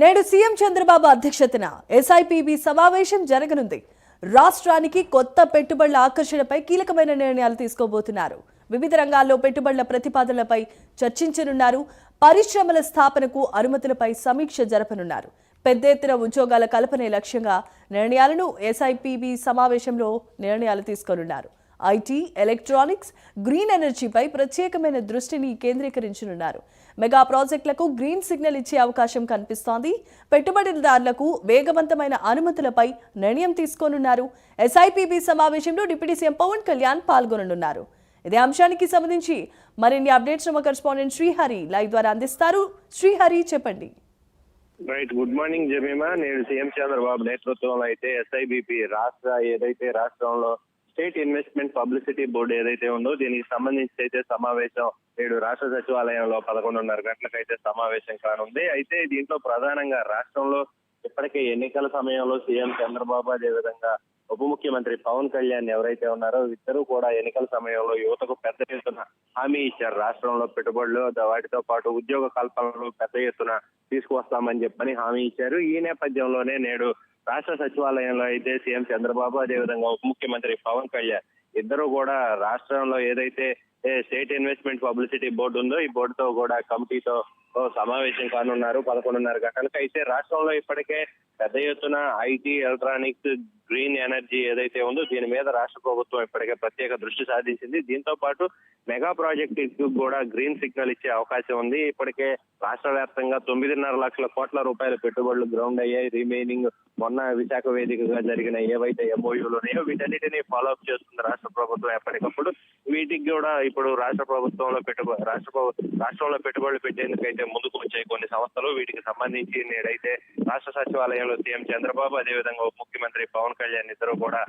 నేడు సీఎం చంద్రబాబు అధ్యక్షతన ఎస్ఐపిబి సమావేశం జరగనుంది. రాష్ట్రానికి కొత్త పెట్టుబడుల ఆకర్షణపై కీలకమైన నిర్ణయాలు తీసుకోబోతున్నారు. వివిధ రంగాల్లో పెట్టుబడుల ప్రతిపాదనలపై చర్చించనున్నారు. పరిశ్రమల స్థాపనకు అనుమతులపై సమీక్ష జరపనున్నారు. పెద్ద ఎత్తున ఉద్యోగాల కల్పనే లక్ష్యంగా నిర్ణయాలను ఎస్ఐపిబి సమావేశంలో నిర్ణయాలు తీసుకోనున్నారు. ఐటీ, ఎలక్ట్రానిక్స్, గ్రీన్ ఎనర్జీపై ప్రత్యేకమైన దృష్టిని కేంద్రీకరించనున్నారు. మెగా ప్రాజెక్టులకు గ్రీన్ సిగ్నల్ ఇచ్చే అవకాశం కనిపిస్తోంది. పెట్టుబడిదారులకు వేగవంతమైన అనుమతులపై నిర్ణయం తీసుకోనున్నారు. ఎస్ఐపిబి సమావేశంలో డిప్యూటీ సీఎం పవన్ కళ్యాణ్ పాల్గొననున్నారు. ఇదే అంశానికి సంబంధించి మరిన్ని అప్డేట్స్ మా కరెస్పాండెంట్ శ్రీహరి లైవ్ ద్వారా అందిస్తారు. శ్రీహరి, చెప్పండి. Right, good morning Jemimah. నేడు సీఎం చంద్రబాబు నేతృత్వంలో అయితే ఎస్ఐబిపి రాష్ట్రంలో స్టేట్ ఇన్వెస్ట్మెంట్ పబ్లిసిటీ బోర్డు ఏదైతే ఉందో దీనికి సంబంధించి అయితే సమావేశం నేడు రాష్ట్ర సచివాలయంలో 11:30 గంటలకైతే సమావేశం కానుంది. అయితే దీంట్లో ప్రధానంగా రాష్ట్రంలో ఇప్పటికే ఎన్నికల సమయంలో సీఎం చంద్రబాబు అదేవిధంగా ఉప ముఖ్యమంత్రి పవన్ కళ్యాణ్ ఎవరైతే ఉన్నారో ఇద్దరు కూడా ఎన్నికల సమయంలో యువతకు పెద్ద ఎత్తున హామీ ఇచ్చారు. రాష్ట్రంలో పెట్టుబడులు వాటితో పాటు ఉద్యోగ కల్పనలు పెద్ద ఎత్తున తీసుకువస్తామని చెప్పని హామీ ఇచ్చారు. ఈ నేపథ్యంలోనే నేడు రాష్ట్ర సచివాలయంలో అయితే సీఎం చంద్రబాబు అదేవిధంగా ఉప ముఖ్యమంత్రి పవన్ కళ్యాణ్ ఇద్దరు కూడా రాష్ట్రంలో ఏదైతే స్టేట్ ఇన్వెస్ట్మెంట్ పబ్లిసిటీ బోర్డు ఉందో ఈ బోర్డుతో కూడా కమిటీతో సమావేశం కానున్నారు 11:30 గంటలకు. అయితే రాష్ట్రంలో ఇప్పటికే పెద్ద ఎత్తున ఐటీ, ఎలక్ట్రానిక్స్, గ్రీన్ ఎనర్జీ ఏదైతే ఉందో దీని మీద రాష్ట్ర ప్రభుత్వం ఇప్పటికే ప్రత్యేక దృష్టి సాధించింది. దీంతో పాటు మెగా ప్రాజెక్టు కూడా గ్రీన్ సిగ్నల్ ఇచ్చే అవకాశం ఉంది. ఇప్పటికే రాష్ట్ర వ్యాప్తంగా 9.5 లక్షల కోట్ల రూపాయల పెట్టుబడులు గ్రౌండ్ అయ్యాయి. రిమైనింగ్ మొన్న విశాఖ వేదికగా జరిగిన ఏవైతే ఎంఓయూలు ఉన్నాయో వీటన్నిటిని ఫాలో అప్ చేస్తుంది రాష్ట్ర ప్రభుత్వం ఎప్పటికప్పుడు. వీటికి కూడా ఇప్పుడు రాష్ట్రంలో పెట్టుబడులు పెట్టేందుకైతే ముందుకు వచ్చాయి కొన్ని సంస్థలు. వీటికి సంబంధించి నేడైతే రాష్ట్ర సచివాలయంలో సీఎం చంద్రబాబు అదేవిధంగా ఉప ముఖ్యమంత్రి పవన్ కళ్యాణ్ ఇద్దరు కూడా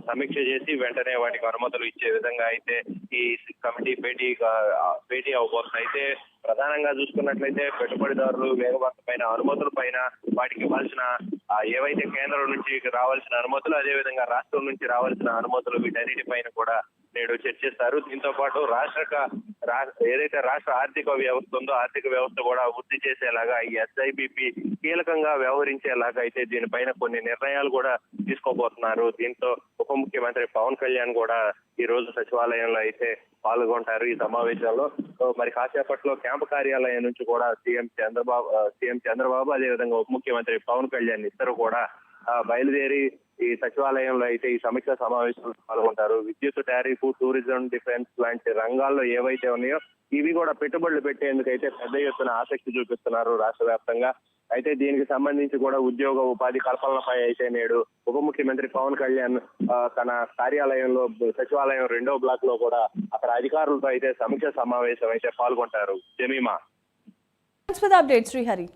సమీక్ష చేసి వెంటనే వాటికి అనుమతులు ఇచ్చే విధంగా అయితే ఈ కమిటీ భేటీ అవబోతుంది. అయితే ప్రధానంగా చూసుకున్నట్లయితే పెట్టుబడిదారులు వేగవంతమైన అనుమతుల పైన వాటికి ఇవ్వాల్సిన ఏవైతే కేంద్రం నుంచి రావాల్సిన అనుమతులు అదేవిధంగా రాష్ట్రం నుంచి రావాల్సిన అనుమతులు వీటన్నిటిపైన కూడా నేడు చర్చిస్తారు. దీంతో పాటు ఏదైతే రాష్ట్ర ఆర్థిక వ్యవస్థ ఉందో ఆర్థిక వ్యవస్థ కూడా వృద్ధి చేసేలాగా ఈ ఎస్ఐబిపి కీలకంగా వ్యవహరించేలాగా అయితే దీనిపైన కొన్ని నిర్ణయాలు కూడా తీసుకోబోతున్నారు. దీంతో ఉప ముఖ్యమంత్రి పవన్ కళ్యాణ్ కూడా ఈ రోజు సచివాలయంలో అయితే పాల్గొంటారు ఈ సమావేశంలో. మరి కాసేపట్లో క్యాంపు కార్యాలయం నుంచి కూడా సీఎం చంద్రబాబు అదేవిధంగా ఉప ముఖ్యమంత్రి పవన్ కళ్యాణ్ ఇద్దరు కూడా బయలుదేరి ఈ సచివాలయంలో అయితే ఈ సమీక్ష సమావేశంలో పాల్గొంటారు. విద్యుత్, టారిఫ్, టూరిజం, డిఫెన్స్ లాంటి రంగాల్లో ఏవైతే ఉన్నాయో ఇవి కూడా పెట్టుబడులు పెట్టేందుకైతే పెద్ద ఎత్తున ఆసక్తి చూపిస్తున్నారు రాష్ట్ర వ్యాప్తంగా. అయితే దీనికి సంబంధించి కూడా ఉద్యోగ ఉపాధి కల్పనలపై అయితే నేడు ఉప ముఖ్యమంత్రి పవన్ కళ్యాణ్ తన కార్యాలయంలో సచివాలయం 2వ బ్లాక్ లో కూడా అక్కడ అధికారులతో అయితే సమీక్ష సమావేశం అయితే పాల్గొంటారు. Jemimah. Thanks for the update Srihari.